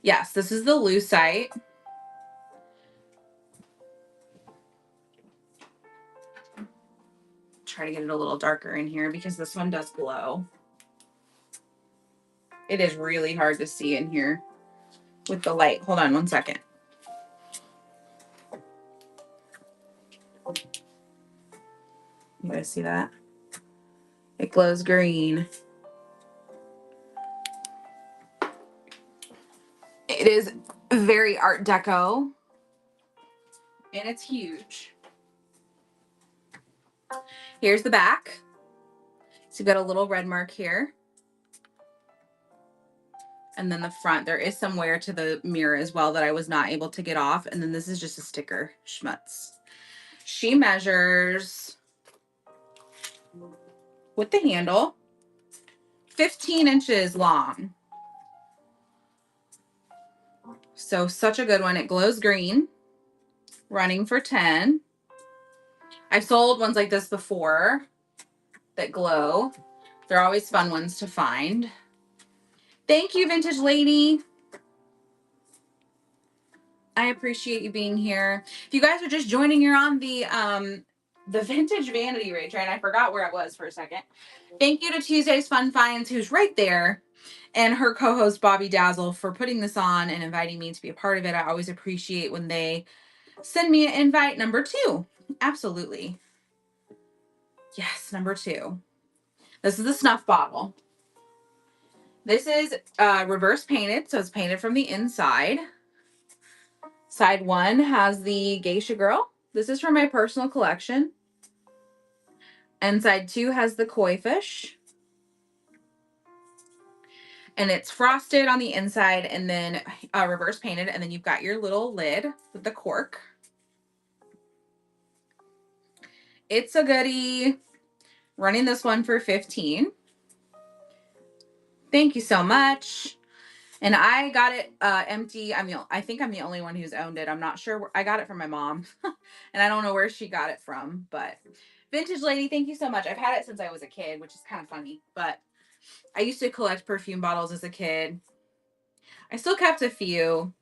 Yes, this is the lucite. Try to get it a little darker in here because this one does glow. It is really hard to see in here with the light. Hold on one second. You guys see that? It glows green. It is very Art Deco, and it's huge. Here's the back. So you've got a little red mark here. And then the front, there is some wear to the mirror as well that I was not able to get off. And then this is just a sticker, schmutz. She measures, with the handle, 15 inches long. So such a good one. It glows green, running for 10. I've sold ones like this before that glow. They're always fun ones to find. Thank you, Vintage Lady. I appreciate you being here. If you guys are just joining, you're on the Vintage Vanity Rage, right? I forgot where it was for a second. Thank you to Tuesday's Fun Finds, who's right there, and her co-host Bobby Dazzle for putting this on and inviting me to be a part of it. I always appreciate when they send me an invite. Number 2. Absolutely. Yes, number 2. This is the snuff bottle. This is reverse painted, so it's painted from the inside. Side 1 has the Geisha Girl. This is from my personal collection. And side 2 has the koi fish. And it's frosted on the inside and then reverse painted. And then you've got your little lid with the cork. It's a goodie. Running this one for 15. Thank you so much. And I got it empty. I think I'm the only one who's owned it. I'm not sure. I got it from my mom. And I don't know where she got it from. But Vintage Lady, thank you so much. I've had it since I was a kid, which is kind of funny. But I used to collect perfume bottles as a kid. I still kept a few.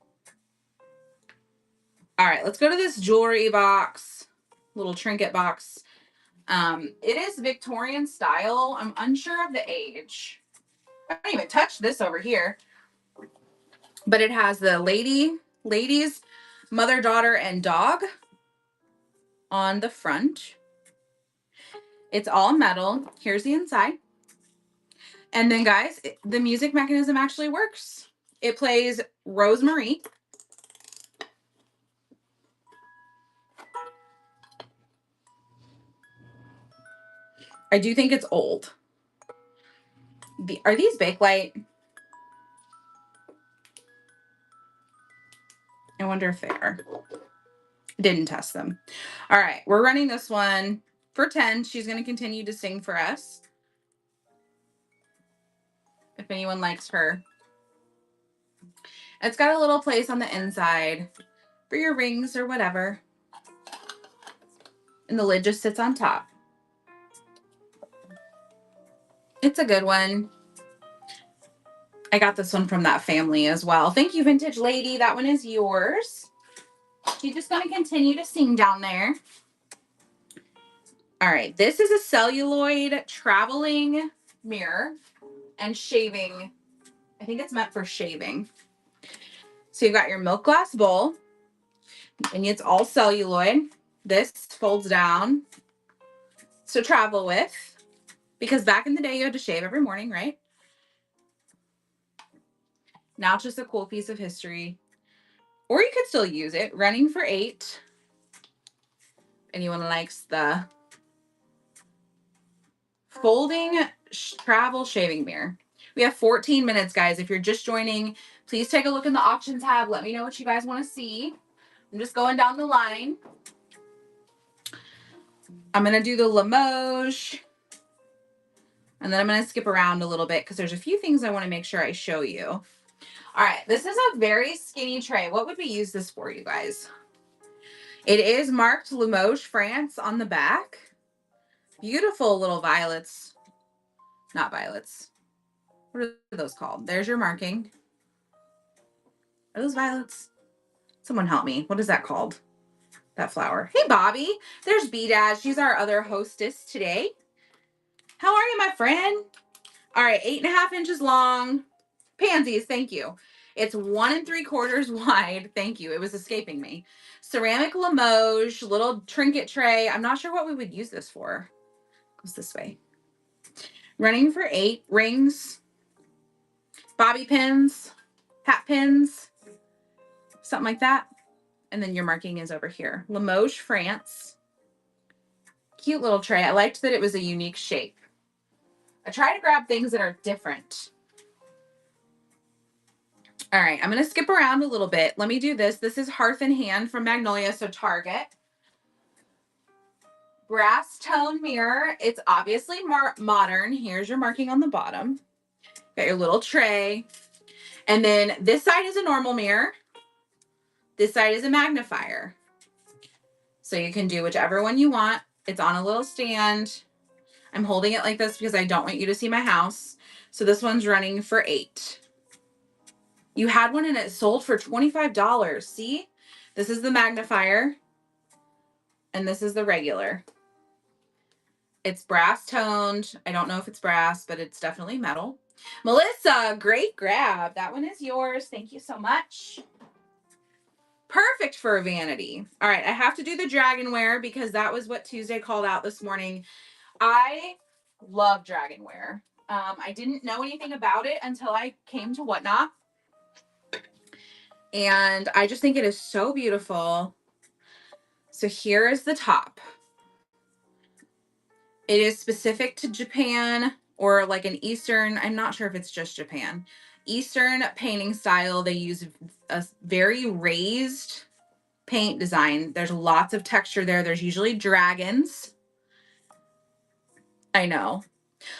All right, let's go to this jewelry box, little trinket box. It is Victorian style. I'm unsure of the age. I don't even touch this over here. But it has the ladies, mother, daughter, and dog on the front. It's all metal. Here's the inside. And then, guys, the music mechanism actually works. It plays Rosemary. I do think it's old. Are these Bakelite? I wonder if they are. Didn't test them. All right, we're running this one for 10. She's going to continue to sing for us. If anyone likes her. It's got a little place on the inside for your rings or whatever. And the lid just sits on top. It's a good one. I got this one from that family as well. Thank you, Vintage Lady. That one is yours. She's just going to continue to sing down there. All right, this is a celluloid traveling mirror and shaving. I think it's meant for shaving. So you've got your milk glass bowl, and it's all celluloid. This folds down to travel with, because back in the day you had to shave every morning, right? Now it's just a cool piece of history. Or you could still use it. Running for 8. Anyone likes the folding travel shaving mirror. We have 14 minutes, guys. If you're just joining, please take a look in the auction tab. Let me know what you guys want to see. I'm just going down the line. I'm going to do the Limoges. And then I'm going to skip around a little bit because there's a few things I want to make sure I show you. All right. This is a very skinny tray. What would we use this for, you guys? It is marked Limoges, France on the back. Beautiful little violets. Not violets. What are those called? There's your marking. Are those violets? Someone help me. What is that called? That flower. Hey, Bobby. There's B-Dad. She's our other hostess today. How are you, my friend? All right, 8.5 inches long. Pansies, thank you. It's 1 3/4 wide. Thank you. It was escaping me. Ceramic Limoges, little trinket tray. I'm not sure what we would use this for. Goes this way. Running for 8. Rings, bobby pins, hat pins, something like that. And then your marking is over here. Limoges, France. Cute little tray. I liked that it was a unique shape. I try to grab things that are different. All right, I'm going to skip around a little bit. Let me do this. This is Hearth and Hand from Magnolia, so Target. Brass tone mirror. It's obviously modern. Here's your marking on the bottom. Got your little tray. And then this side is a normal mirror. This side is a magnifier. So you can do whichever one you want. It's on a little stand. I'm holding it like this because I don't want you to see my house. So this one's running for 8. You had one and it sold for $25. See? This is the magnifier. And this is the regular. It's brass toned. I don't know if it's brass, but it's definitely metal. Melissa, great grab. That one is yours. Thank you so much. Perfect for a vanity. All right, I have to do the dragonware because that was what Tuesday called out this morning. I love dragonware. I didn't know anything about it until I came to Whatnot. And I just think it is so beautiful. So here is the top. It is specific to Japan or like an Eastern, I'm not sure if it's just Japan, Eastern painting style. They use a very raised paint design. There's lots of texture there. There's usually dragons. I know.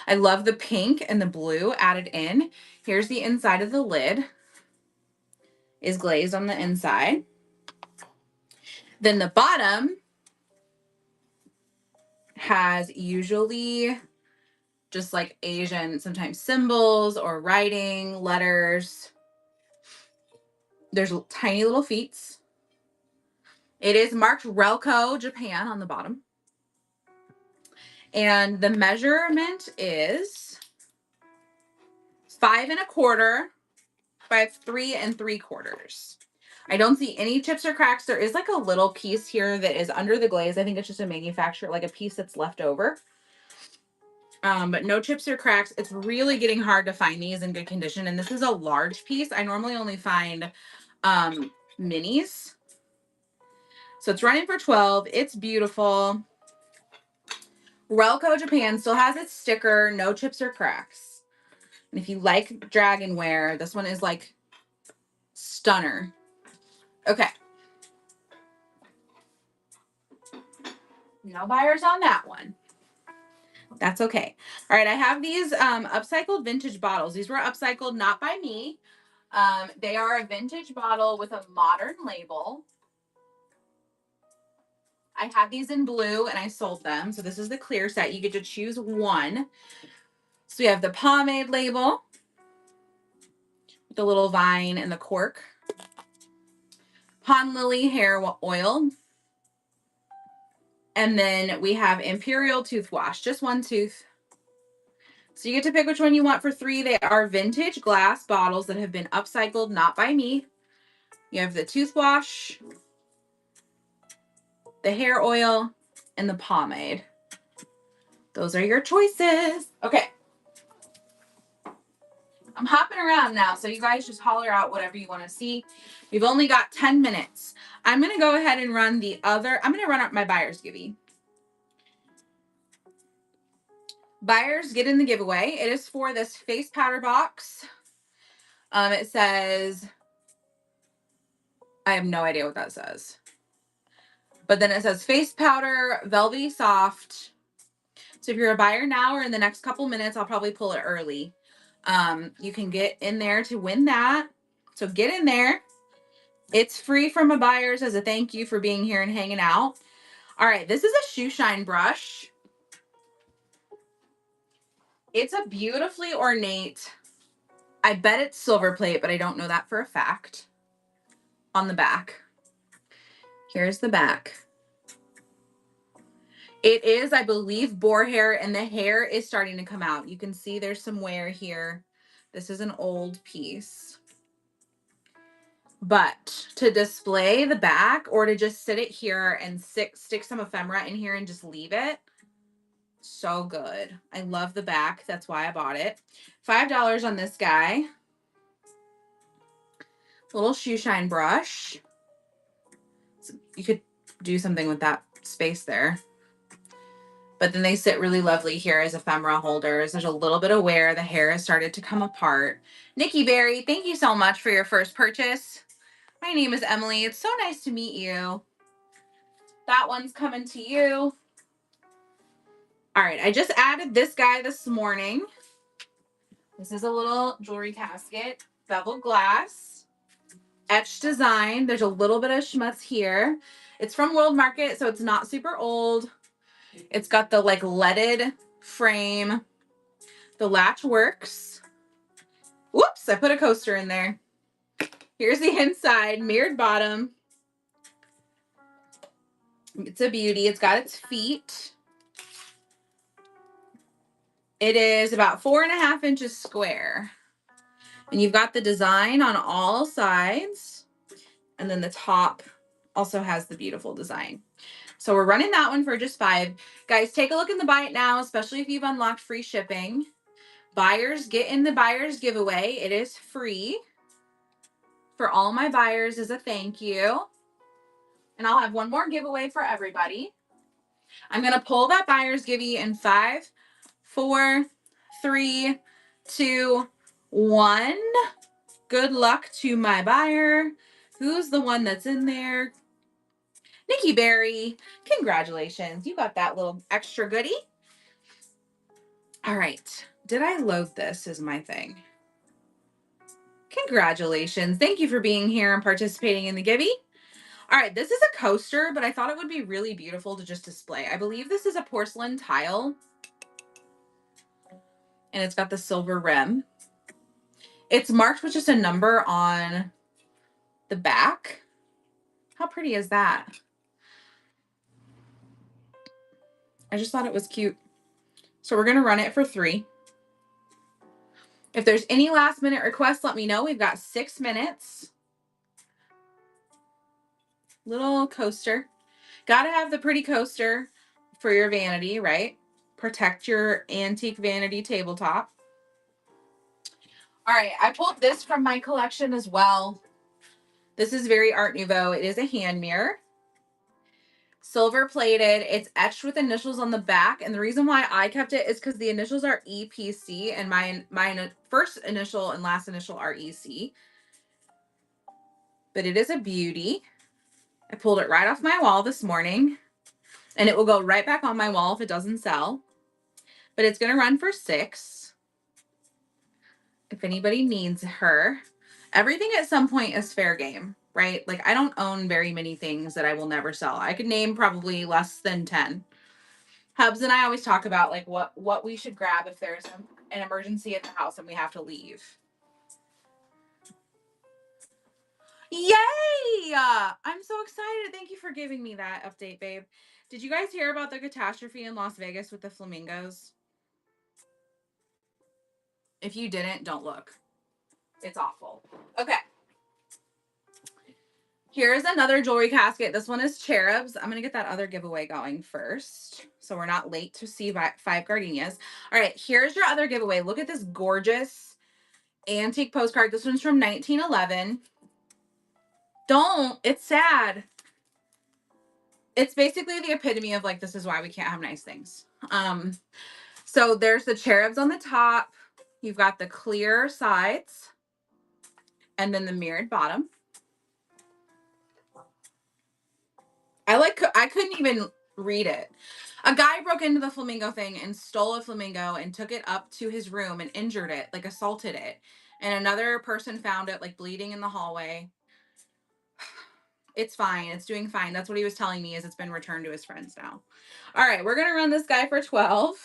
I love the pink and the blue added in. Here's the inside of the lid. Is glazed on the inside. Then the bottom has usually just like Asian, sometimes symbols or writing, letters. There's tiny little feet. It is marked Relco Japan on the bottom. And the measurement is 5 1/4 by 3 3/4. I don't see any chips or cracks. There is like a little piece here that is under the glaze. I think it's just a manufacturer, like a piece that's left over. But no chips or cracks. It's really getting hard to find these in good condition. And this is a large piece. I normally only find minis. So it's running for 12. It's beautiful. Relco Japan still has its sticker, no chips or cracks. And if you like dragonware, this one is like stunner. Okay. No buyers on that one. That's okay. All right, I have these upcycled vintage bottles. These were upcycled not by me. They are a vintage bottle with a modern label. I had these in blue and I sold them. So this is the clear set. You get to choose one. So we have the pomade label, the little vine and the cork. Pond Lily hair oil. And then we have Imperial tooth wash, just one tooth. So you get to pick which one you want for 3. They are vintage glass bottles that have been upcycled, not by me. You have the tooth wash, the hair oil, and the pomade. Those are your choices. Okay. I'm hopping around now, so you guys just holler out whatever you want to see. We've only got 10 minutes. I'm going to go ahead and run I'm going to run up my buyer's givey. Buyers get in the giveaway. It is for this face powder box. It says, I have no idea what that says. But then it says face powder, velvety soft. So if you're a buyer now or in the next couple minutes, I'll probably pull it early. You can get in there to win that. So get in there. It's free from my buyers as a thank you for being here and hanging out. All right, this is a shoe shine brush. It's a beautifully ornate, I bet it's silver plate, but I don't know that for a fact. On the back. Here's the back. It is, I believe, boar hair, and the hair is starting to come out. You can see there's some wear here. This is an old piece. But to display the back or to just sit it here and stick some ephemera in here and just leave it, so good. I love the back. That's why I bought it. $5 on this guy. Little shoe shine brush. You could do something with that space there. But then they sit really lovely here as ephemera holders. There's a little bit of wear. The hair has started to come apart. Nikki Berry, thank you so much for your first purchase. My name is Emily. It's so nice to meet you. That one's coming to you. All right, I just added this guy this morning. This is a little jewelry casket, beveled glass, etched design. There's a little bit of schmutz here. It's from World Market, so it's not super old. It's got the like leaded frame. The latch works. Whoops, I put a coaster in there. Here's the inside, mirrored bottom. It's a beauty. It's got its feet. It is about 4.5 inches square. And you've got the design on all sides. And then the top also has the beautiful design. So we're running that one for just $5. Guys, take a look in the buy it now, especially if you've unlocked free shipping. Buyers get in the buyer's giveaway. It is free for all my buyers as a thank you. And I'll have one more giveaway for everybody. I'm going to pull that buyer's giveaway in 5, 4, 3, 2, 1. Good luck to my buyer. Who's the one that's in there? Nikki Berry. Congratulations. You got that little extra goodie. All right. Did I load this is my thing? Congratulations. Thank you for being here and participating in the giveaway. All right, this is a coaster, but I thought it would be really beautiful to just display. I believe this is a porcelain tile, and it's got the silver rim. It's marked with just a number on the back. How pretty is that? I just thought it was cute. So we're going to run it for $3. If there's any last minute requests, let me know. We've got 6 minutes. Little coaster. Got to have the pretty coaster for your vanity, right? Protect your antique vanity tabletop. All right, I pulled this from my collection as well. This is very Art Nouveau. It is a hand mirror. Silver plated. It's etched with initials on the back. And the reason why I kept it is because the initials are EPC and my first initial and last initial are EC. But it is a beauty. I pulled it right off my wall this morning. And it will go right back on my wall if it doesn't sell. But it's going to run for $6. If anybody needs her. Everything at some point is fair game, right? Like I don't own very many things that I will never sell. I could name probably less than 10. Hubs and I always talk about like what we should grab if there's an emergency at the house and we have to leave. Yay! I'm so excited. Thank you for giving me that update, babe. Did you guys hear about the catastrophe in Las Vegas with the flamingos? If you didn't, don't look. It's awful. Okay. Here's another jewelry casket. This one is cherubs. I'm going to get that other giveaway going first, so we're not late to see 5 gardenias. All right, here's your other giveaway. Look at this gorgeous antique postcard. This one's from 1911. Don't. It's sad. It's basically the epitome of like, this is why we can't have nice things. So there's the cherubs on the top. You've got the clear sides and then the mirrored bottom. I couldn't even read it. A guy broke into the flamingo thing and stole a flamingo and took it up to his room and injured it, like assaulted it. And another person found it like bleeding in the hallway. It's fine. It's doing fine. That's what he was telling me, is it's been returned to his friends now. All right, we're going to run this guy for 12.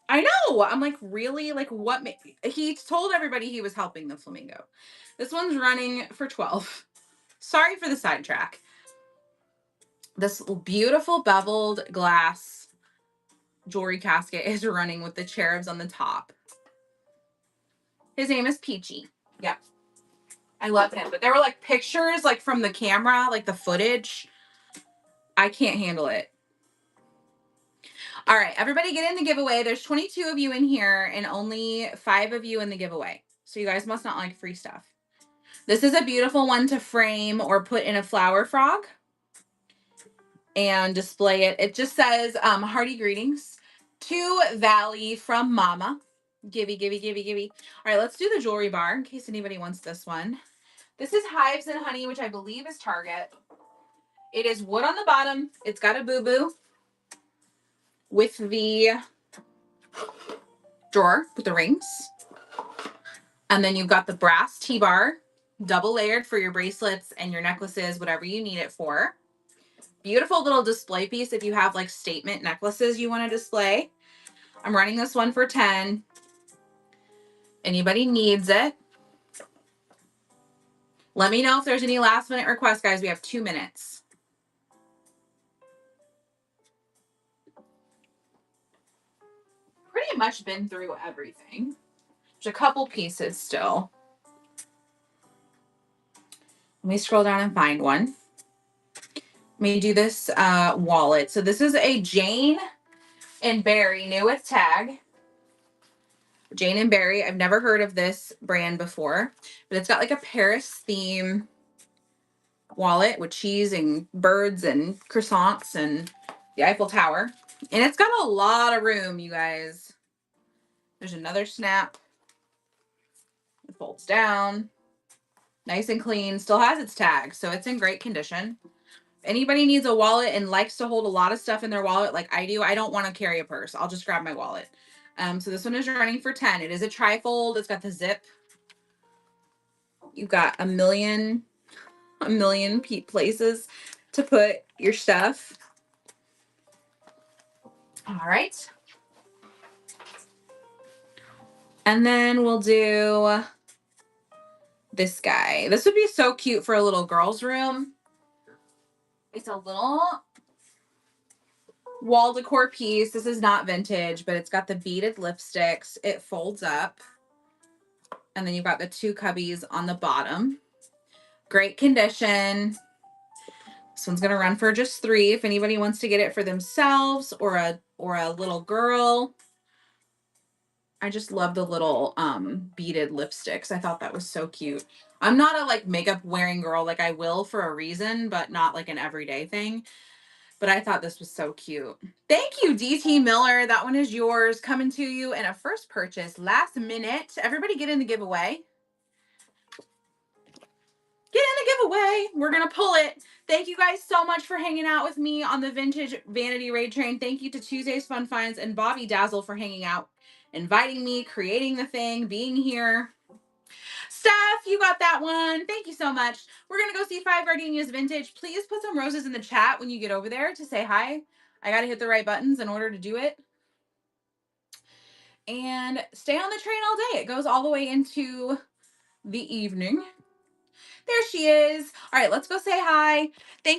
I know. I'm like, really? Like, what? He told everybody he was helping the flamingo. This one's running for 12. Sorry for the sidetrack. This beautiful beveled glass jewelry casket is running with the cherubs on the top. His name is Peachy. Yeah. I love him. But there were like pictures like from the camera, like the footage. I can't handle it. All right, everybody get in the giveaway. There's 22 of you in here and only 5 of you in the giveaway. So you guys must not like free stuff. This is a beautiful one to frame or put in a flower frog and display it. It just says, hearty greetings to Valley from Mama. Givey, givey, givey, givey. All right, let's do the jewelry bar in case anybody wants this one. This is Hives and Honey, which I believe is Target. It is wood on the bottom. It's got a boo-boo with the drawer with the rings. And then you've got the brass T-bar, double layered for your bracelets and your necklaces, whatever you need it for. Beautiful little display piece if you have like statement necklaces you want to display. I'm running this one for 10. Anybody needs it, let me know if there's any last minute requests, guys. We have 2 minutes. Pretty much been through everything. There's a couple pieces still. Let me scroll down and find one. Let me do this wallet. So this is a Jane and Barry new with tag. Jane and Barry. I've never heard of this brand before, but it's got like a Paris theme wallet with cheese and birds and croissants and the Eiffel Tower. And it's got a lot of room, you guys. There's another snap. It folds down. Nice and clean. Still has its tag, so it's in great condition. If anybody needs a wallet and likes to hold a lot of stuff in their wallet like I do, I don't want to carry a purse. I'll just grab my wallet. So this one is running for 10. It is a trifold. It's got the zip. You've got a million places to put your stuff. All right. And then we'll do this guy. This would be so cute for a little girl's room. It's a little wall decor piece. This is not vintage, but it's got the beaded lipsticks. It folds up. And then you've got the 2 cubbies on the bottom. Great condition. This one's going to run for just 3 if anybody wants to get it for themselves or a little girl. I just love the little beaded lipsticks. I thought that was so cute. I'm not a like makeup wearing girl. Like I will for a reason, but not like an everyday thing. But I thought this was so cute. Thank you, DT Miller. That one is yours. Coming to you in a first purchase. Last minute. Everybody get in the giveaway. Get in the giveaway. We're going to pull it. Thank you guys so much for hanging out with me on the Vintage Vanity Raid Train. Thank you to Tuesday's Fun Finds and Bobby Dazzle for hanging out, inviting me, creating the thing, being here. Steph, you got that one. Thank you so much. We're going to go see 5 Gardenias Vintage. Please put some roses in the chat when you get over there to say hi. I got to hit the right buttons in order to do it. And stay on the train all day. It goes all the way into the evening. There she is. All right, let's go say hi. Thank you.